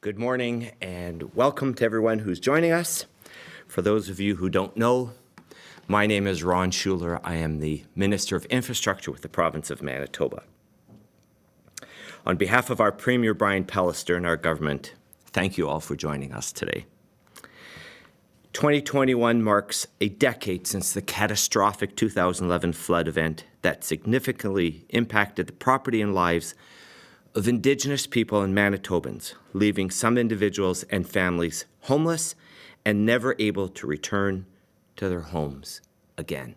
Good morning and welcome to everyone who's joining us. For those of you who don't know, my name is Ron Schuler. I am the Minister of Infrastructure with the province of Manitoba. On behalf of our Premier Brian Pallister and our government, thank you all for joining us today. 2021 marks a decade since the catastrophic 2011 flood event that significantly impacted the property and lives of Indigenous people and Manitobans, leaving some individuals and families homeless and never able to return to their homes again.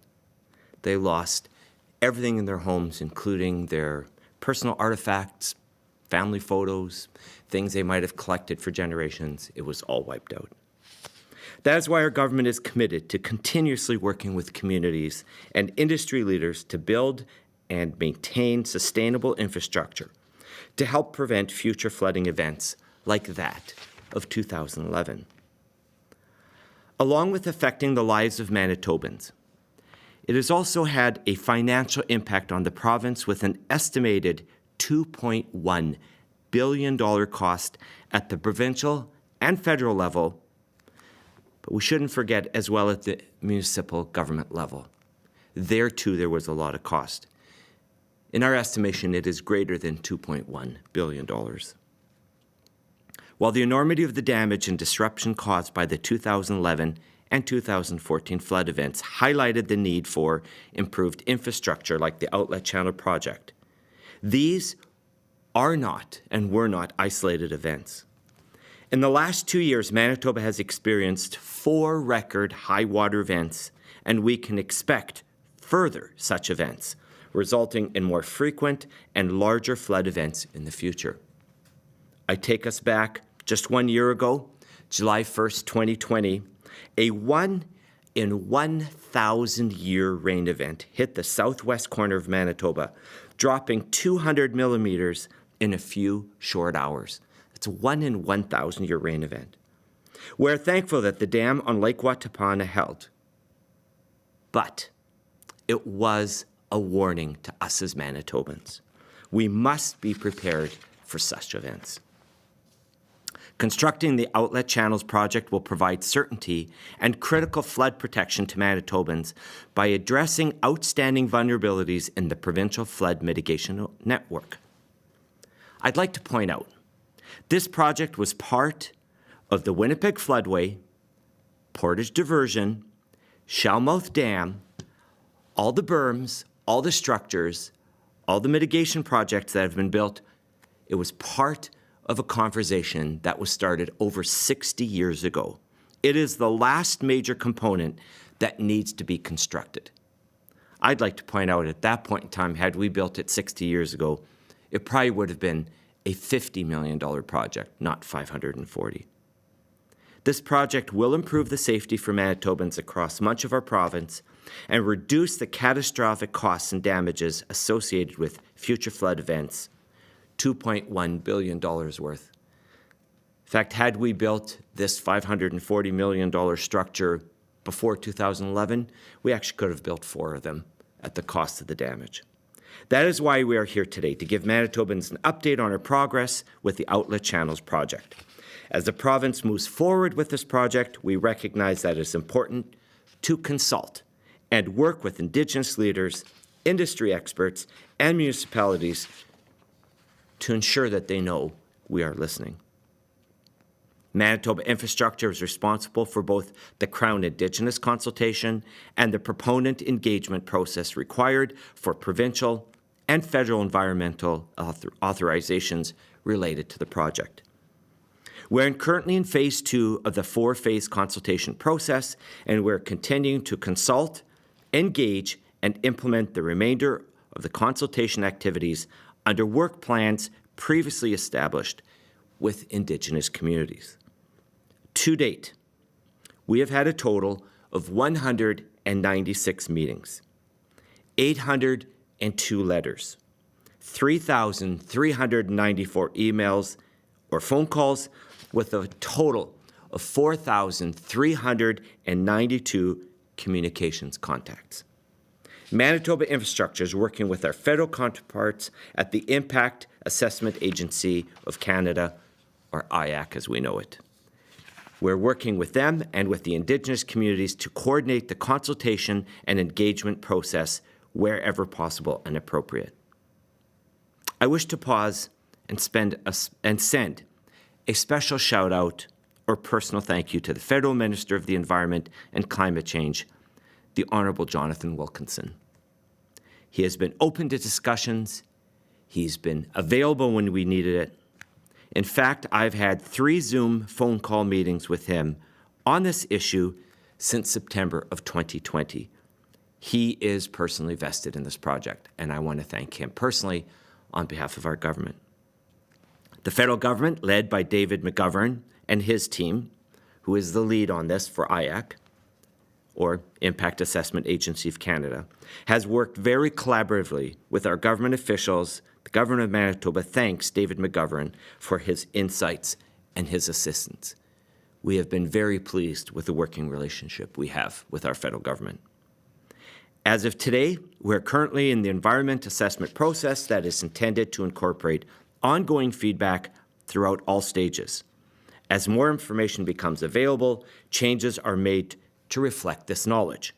They lost everything in their homes, including their personal artifacts, family photos, things they might have collected for generations. It was all wiped out. That is why our government is committed to continuously working with communities and industry leaders to build and maintain sustainable infrastructure to help prevent future flooding events like that of 2011. Along with affecting the lives of Manitobans, it has also had a financial impact on the province with an estimated $2.1 billion cost at the provincial and federal level, but we shouldn't forget as well at the municipal government level. There too, there was a lot of cost. In our estimation, it is greater than $2.1 billion. While the enormity of the damage and disruption caused by the 2011 and 2014 flood events highlighted the need for improved infrastructure like the Outlet Channel project, these are not and were not isolated events. In the last 2 years, Manitoba has experienced 4 record high water events, and we can expect further such events, resulting in more frequent and larger flood events in the future. I take us back just 1 year ago, July 1st, 2020, a 1 in 1,000 year rain event hit the southwest corner of Manitoba, dropping 200 millimeters in a few short hours. It's a 1 in 1,000 year rain event. We're thankful that the dam on Lake Watapana held, but it was a warning to us as Manitobans. We must be prepared for such events. Constructing the Outlet Channels project will provide certainty and critical flood protection to Manitobans by addressing outstanding vulnerabilities in the provincial flood mitigation network. I'd like to point out, this project was part of the Winnipeg Floodway, Portage Diversion, Shellmouth Dam, all the berms, all the structures, all the mitigation projects that have been built. It was part of a conversation that was started over 60 years ago. It is the last major component that needs to be constructed. I'd like to point out at that point in time, had we built it 60 years ago, it probably would have been a $50 million project, not 540. This project will improve the safety for Manitobans across much of our province and reduce the catastrophic costs and damages associated with future flood events, $2.1 billion worth. In fact, had we built this $540 million structure before 2011, we actually could have built 4 of them at the cost of the damage. That is why we are here today, to give Manitobans an update on our progress with the Outlet Channels project. As the province moves forward with this project, we recognize that it's important to consult and work with Indigenous leaders, industry experts, and municipalities to ensure that they know we are listening. Manitoba Infrastructure is responsible for both the Crown Indigenous consultation and the proponent engagement process required for provincial and federal environmental authorizations related to the project. We're currently in phase 2 of the 4-phase consultation process, and we're continuing to consult, engage, and implement the remainder of the consultation activities under work plans previously established with Indigenous communities. To date, we have had a total of 196 meetings, 802 letters, 3,394 emails or phone calls, with a total of 4,392 communications contacts. Manitoba Infrastructure is working with our federal counterparts at the Impact Assessment Agency of Canada, or IAC as we know it. We're working with them and with the Indigenous communities to coordinate the consultation and engagement process wherever possible and appropriate. I wish to pause and send a special shout out or personal thank you to the Federal Minister of the Environment and Climate Change, the Honourable Jonathan Wilkinson. He has been open to discussions. He's been available when we needed it. In fact, I've had 3 Zoom phone call meetings with him on this issue since September of 2020. He is personally vested in this project, and I want to thank him personally on behalf of our government. The federal government, led by David McGovern and his team, who is the lead on this for IAC, or Impact Assessment Agency of Canada, has worked very collaboratively with our government officials. The Government of Manitoba thanks David McGovern for his insights and his assistance. We have been very pleased with the working relationship we have with our federal government. As of today, we're currently in the environment assessment process that is intended to incorporate ongoing feedback throughout all stages. As more information becomes available, changes are made to reflect this knowledge.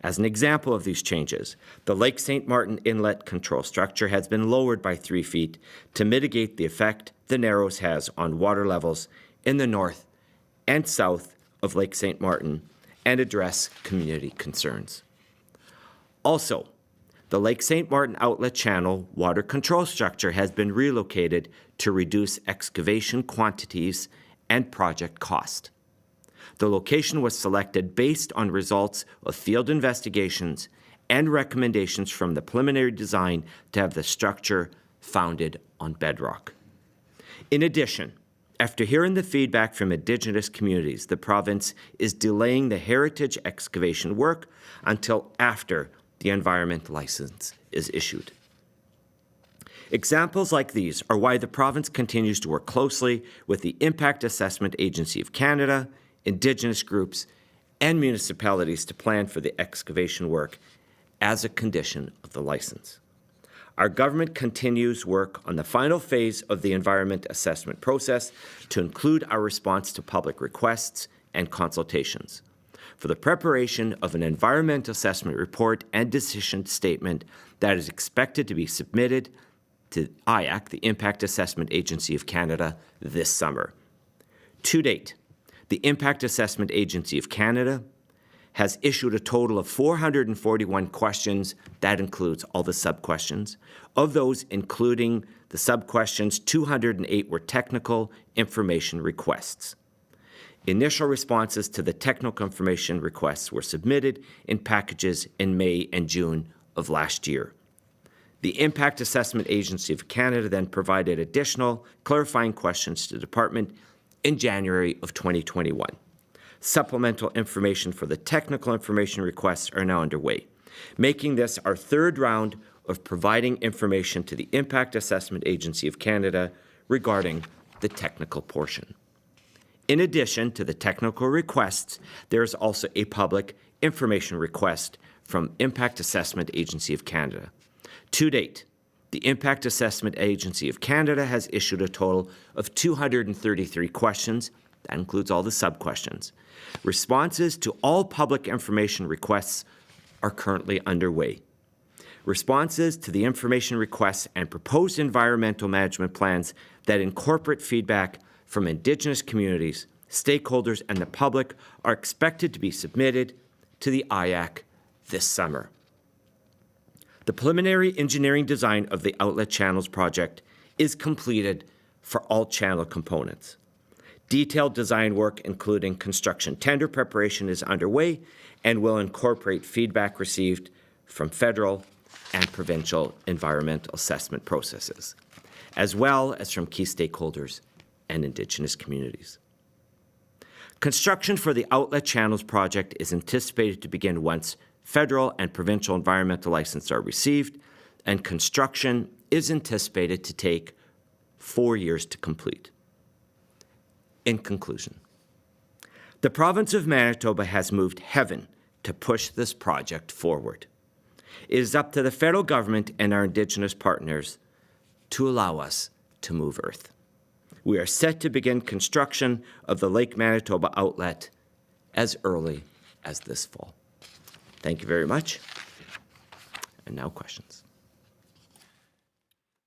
As an example of these changes, the Lake St. Martin inlet control structure has been lowered by 3 feet to mitigate the effect the Narrows has on water levels in the north and south of Lake St. Martin and address community concerns. Also, the Lake St. Martin outlet channel water control structure has been relocated to reduce excavation quantities and project cost. The location was selected based on results of field investigations and recommendations from the preliminary design to have the structure founded on bedrock. In addition, after hearing the feedback from Indigenous communities, the province is delaying the heritage excavation work until after the environmental license is issued. Examples like these are why the province continues to work closely with the Impact Assessment Agency of Canada, Indigenous groups, and municipalities to plan for the excavation work as a condition of the license. Our government continues work on the final phase of the environment assessment process to include our response to public requests and consultations. For the preparation of an environment assessment report and decision statement that is expected to be submitted to IAC, the Impact Assessment Agency of Canada, this summer. To date, the Impact Assessment Agency of Canada has issued a total of 441 questions. That includes all the sub-questions. Of those, including the sub-questions, 208 were technical information requests. Initial responses to the technical information requests were submitted in packages in May and June of last year. The Impact Assessment Agency of Canada then provided additional clarifying questions to the department in January of 2021. Supplemental information for the technical information requests are now underway, making this our 3rd round of providing information to the Impact Assessment Agency of Canada regarding the technical portion. In addition to the technical requests, there is also a public information request from Impact Assessment Agency of Canada. To date, the Impact Assessment Agency of Canada has issued a total of 233 questions. That includes all the sub-questions. Responses to all public information requests are currently underway. Responses to the information requests and proposed environmental management plans that incorporate feedback from Indigenous communities, stakeholders, and the public are expected to be submitted to the IAC this summer. The preliminary engineering design of the Outlet Channels project is completed for all channel components. Detailed design work, including construction tender preparation, is underway and will incorporate feedback received from federal and provincial environmental assessment processes, as well as from key stakeholders and Indigenous communities. Construction for the Outlet Channels project is anticipated to begin once federal and provincial environmental licenses are received, and construction is anticipated to take 4 years to complete. In conclusion, the province of Manitoba has moved heaven to push this project forward. It is up to the federal government and our Indigenous partners to allow us to move earth. We are set to begin construction of the Lake Manitoba outlet as early as this fall. Thank you very much. And now questions.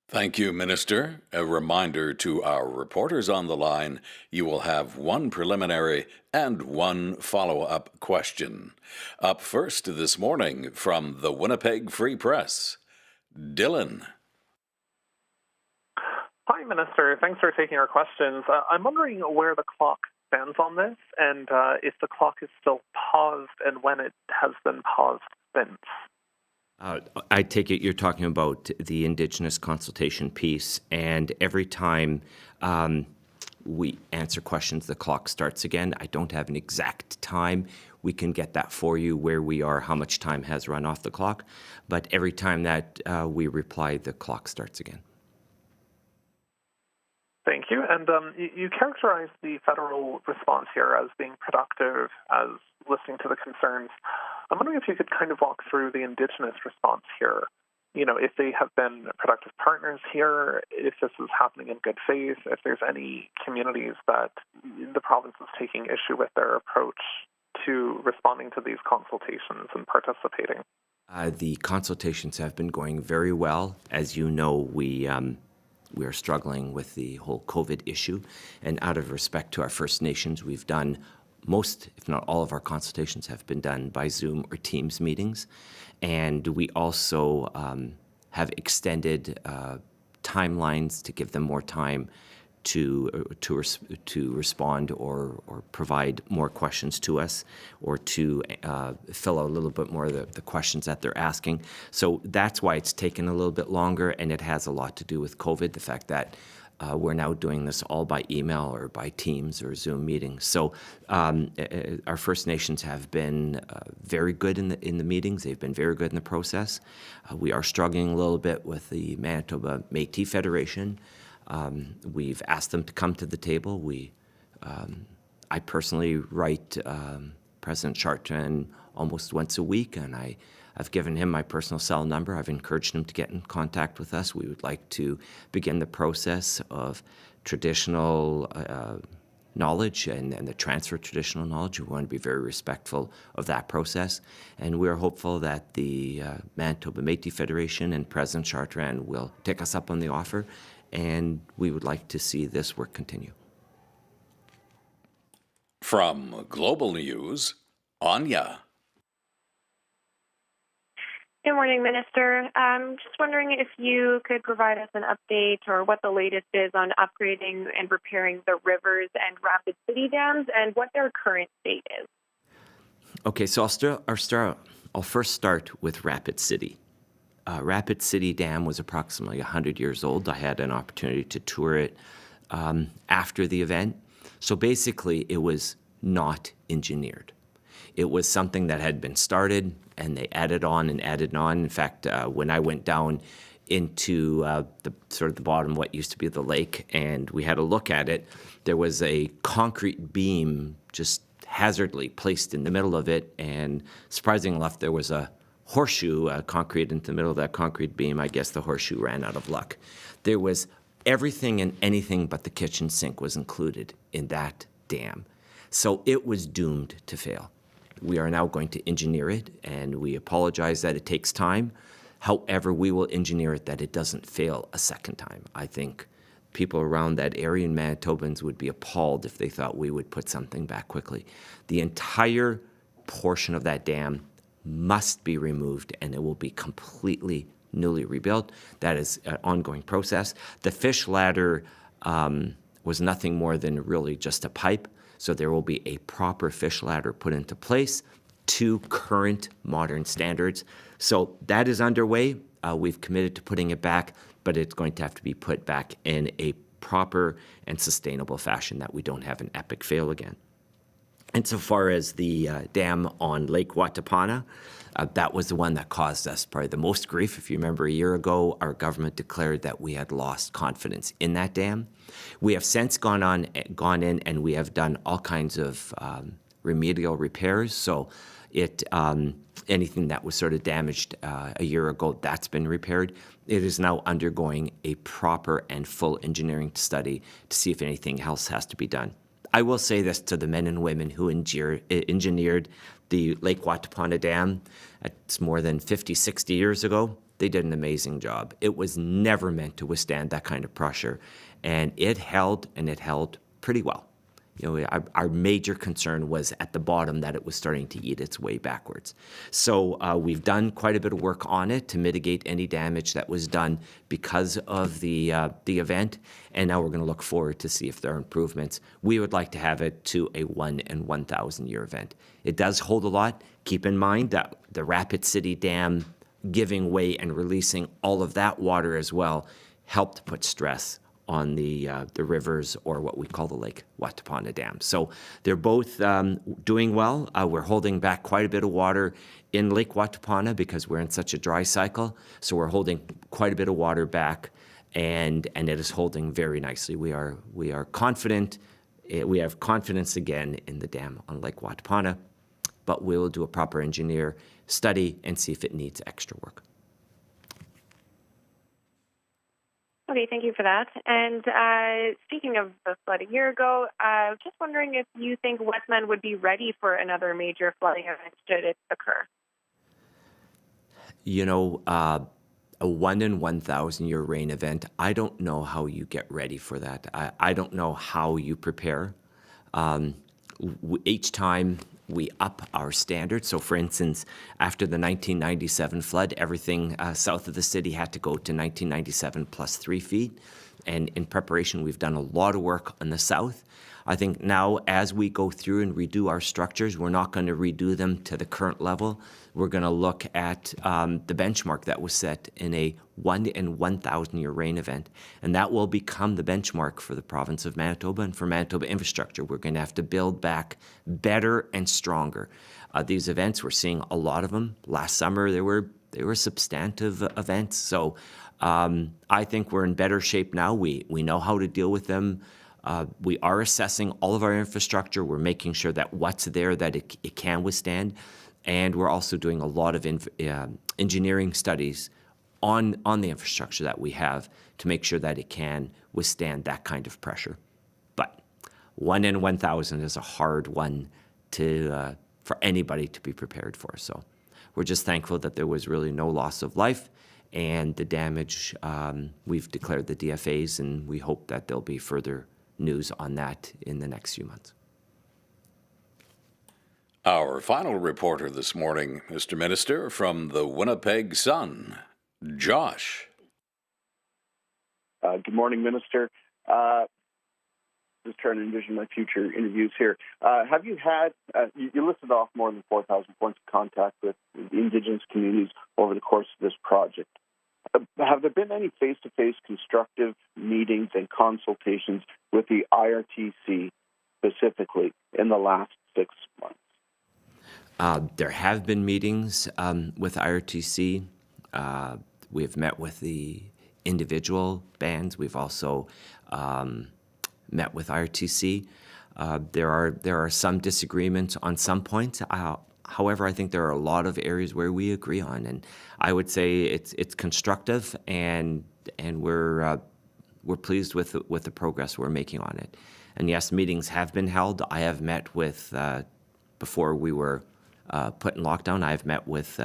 Thank you, Minister. A reminder to our reporters on the line, you will have one preliminary and one follow-up question. Up first this morning from the Winnipeg Free Press, Dylan. Hi, Minister. Thanks for taking our questions. I'm wondering where the clock stands on this and if the clock is still paused and when it has been paused since. I take it you're talking about the Indigenous consultation piece, and every time we answer questions, the clock starts again. I don't have an exact time. We can get that for you, where we are, how much time has run off the clock. But every time that we reply, the clock starts again. Thank you. And you characterized the federal response here as being productive, as listening to the concerns. I'm wondering if you could kind of walk through the Indigenous response here. You know, if they have been productive partners here, if this is happening in good faith, if there's any communities that the province is taking issue with their approach to responding to these consultations and participating. The consultations have been going very well. As you know, we are struggling with the whole COVID issue, and out of respect to our First Nations, we've done most, if not all, of our consultations have been done by Zoom or Teams meetings. And we also have extended timelines to give them more time to respond or provide more questions to us, or to fill out a little bit more of the questions that they're asking. So that's why it's taken a little bit longer, and it has a lot to do with COVID, the fact that we're now doing this all by email or by Teams or Zoom meetings. So our First Nations have been very good in the meetings. They've been very good in the process. We are struggling a little bit with the Manitoba Métis Federation. We've asked them to come to the table. I personally write President Chartrand almost once a week, and I've given him my personal cell number. I've encouraged him to get in contact with us. We would like to begin the process of traditional knowledge and the transfer of traditional knowledge. We want to be very respectful of that process. And we're hopeful that the Manitoba Métis Federation and President Chartrand will take us up on the offer, and we would like to see this work continue. From Global News, Anya. Good morning, Minister. Just wondering if you could provide us an update or what the latest is on upgrading and repairing the Rivers and Rapid City dams and what their current state is. Okay, so I'll first start with Rapid City. Rapid City Dam was approximately 100 years old. I had an opportunity to tour it after the event. So basically, it was not engineered. It was something that had been started, and they added on and added on. In fact, when I went down into the bottom, what used to be the lake, and we had a look at it, there was a concrete beam just hazardly placed in the middle of it, and surprisingly enough, there was a horseshoe concrete into the middle of that concrete beam. I guess the horseshoe ran out of luck. There was everything and anything but the kitchen sink was included in that dam. So it was doomed to fail. We are now going to engineer it, and we apologize that it takes time. However, we will engineer it that it doesn't fail a second time. I think people around that area in Manitobans would be appalled if they thought we would put something back quickly. The entire portion of that dam must be removed, and it will be completely newly rebuilt. That is an ongoing process. The fish ladder was nothing more than really just a pipe. So there will be a proper fish ladder put into place to current modern standards. So that is underway. We've committed to putting it back, but it's going to have to be put back in a proper and sustainable fashion that we don't have an epic fail again. Insofar as the dam on Lake Watapana, that was the one that caused us probably the most grief. If you remember, a year ago, our government declared that we had lost confidence in that dam. We have since gone in and we have done all kinds of remedial repairs. So Anything that was sort of damaged a year ago, that's been repaired. It is now undergoing a proper and full engineering study to see if anything else has to be done. I will say this to the men and women who engineered the Lake Wattapanna Dam. It's more than 50, 60 years ago. They did an amazing job. It was never meant to withstand that kind of pressure, and it held, and it held pretty well. Our major concern was at the bottom that it was starting to eat its way backwards. So we've done quite a bit of work on it to mitigate any damage that was done because of the event, and now we're going to look forward to see if there are improvements. We would like to have it to a 1 in 1,000 year event. It does hold a lot. Keep in mind that the Rapid City Dam giving way and releasing all of that water as well helped put stress on the rivers, or what we call the Lake Wattapanna Dam. So they're both doing well. We're holding back quite a bit of water in Lake Wattapanna because we're in such a dry cycle. So we're holding quite a bit of water back, and it is holding very nicely. We are confident. We have confidence again in the dam on Lake Wattapanna, but we will do a proper engineer study and see if it needs extra work. Okay, thank you for that. And speaking of the flood a year ago, just wondering if you think Westmount would be ready for another major flooding event should it occur. A 1 in 1,000 year rain event, I don't know how you get ready for that. I don't know how you prepare. Each time we up our standards. So for instance, after the 1997 flood, everything south of the city had to go to 1997 plus 3 feet. And in preparation, we've done a lot of work on the south. I think now as we go through and redo our structures, we're not going to redo them to the current level. We're going to look at the benchmark that was set in a 1 in 1,000 year rain event. And that will become the benchmark for the province of Manitoba and for Manitoba infrastructure. We're going to have to build back better and stronger. These events, we're seeing a lot of them. Last summer, they were substantive events. So I think we're in better shape now. We know how to deal with them. We are assessing all of our infrastructure. We're making sure that what's there, that it can withstand. And we're also doing a lot of engineering studies on the infrastructure that we have to make sure that it can withstand that kind of pressure. But 1 in 1,000 is a hard one for anybody to be prepared for. So we're just thankful that there was really no loss of life. And the damage, we've declared the DFAs, and we hope that there'll be further news on that in the next few months. Our final reporter this morning, Mr. Minister, from the Winnipeg Sun, Josh. Good morning, Minister. Just trying to envision my future interviews here. Have you had, you listed off more than 4,000 points of contact with Indigenous communities over the course of this project. Have there been any face-to-face constructive meetings and consultations with the IRTC specifically in the last 6 months? There have been meetings with IRTC. We have met with the individual bands. We've also met with IRTC. There are some disagreements on some points. However, I think there are a lot of areas where we agree on, and I would say it's constructive, and we're pleased with the progress we're making on it. And yes, meetings have been held. I have met with before we were put in lockdown. I've met with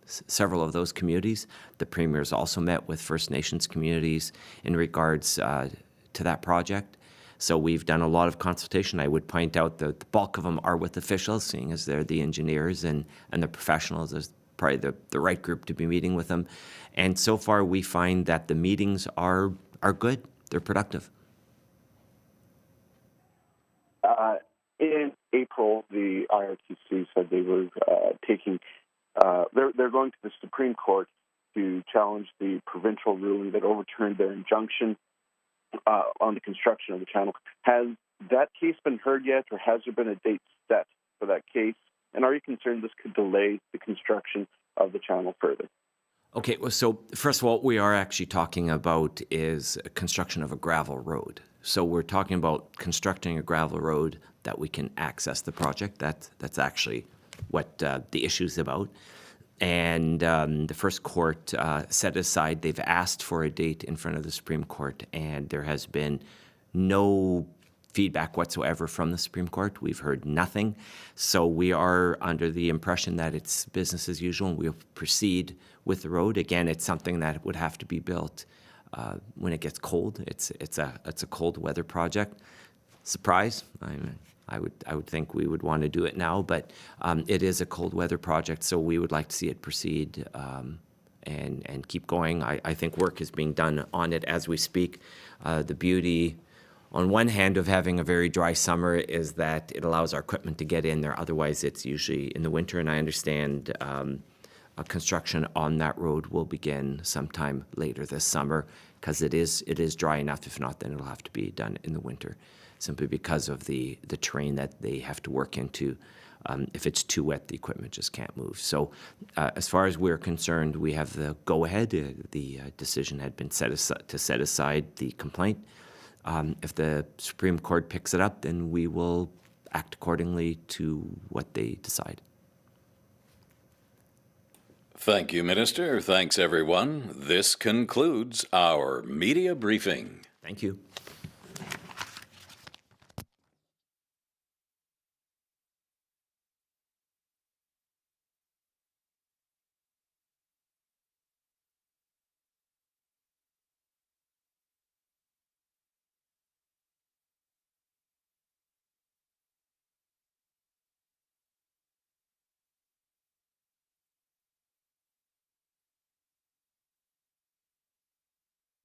several of those communities. The Premier's also met with First Nations communities in regards to that project. So we've done a lot of consultation. I would point out that the bulk of them are with officials, seeing as they're the engineers and the professionals. Is probably the right group to be meeting with them. And so far, we find that the meetings are good. They're productive. In April, the IRTC said they were they're going to the Supreme Court to challenge the provincial ruling that overturned their injunction on the construction of the channel. Has that case been heard yet, or has there been a date set for that case? And are you concerned this could delay the construction of the channel further? Okay, well, so first of all, what we are actually talking about is construction of a gravel road. So we're talking about constructing a gravel road that we can access the project. That's actually what the issue's about. And the first court set aside, they've asked for a date in front of the Supreme Court, and there has been no feedback whatsoever from the Supreme Court. We've heard nothing. So we are under the impression that it's business as usual, and we'll proceed with the road. Again, it's something that would have to be built when it gets cold. It's a cold weather project. Surprise! I would think we would want to do it now, but it is a cold weather project, so we would like to see it proceed and keep going. I think work is being done on it as we speak. The beauty, on one hand, of having a very dry summer is that it allows our equipment to get in there. Otherwise, it's usually in the winter, and I understand construction on that road will begin sometime later this summer because it is dry enough. If not, then it'll have to be done in the winter, simply because of the terrain that they have to work into. If it's too wet, the equipment just can't move. So as far as we're concerned, we have the go-ahead. The decision had been set aside the complaint. If the Supreme Court picks it up, then we will act accordingly to what they decide. Thank you, Minister. Thanks, everyone. This concludes our media briefing. Thank you.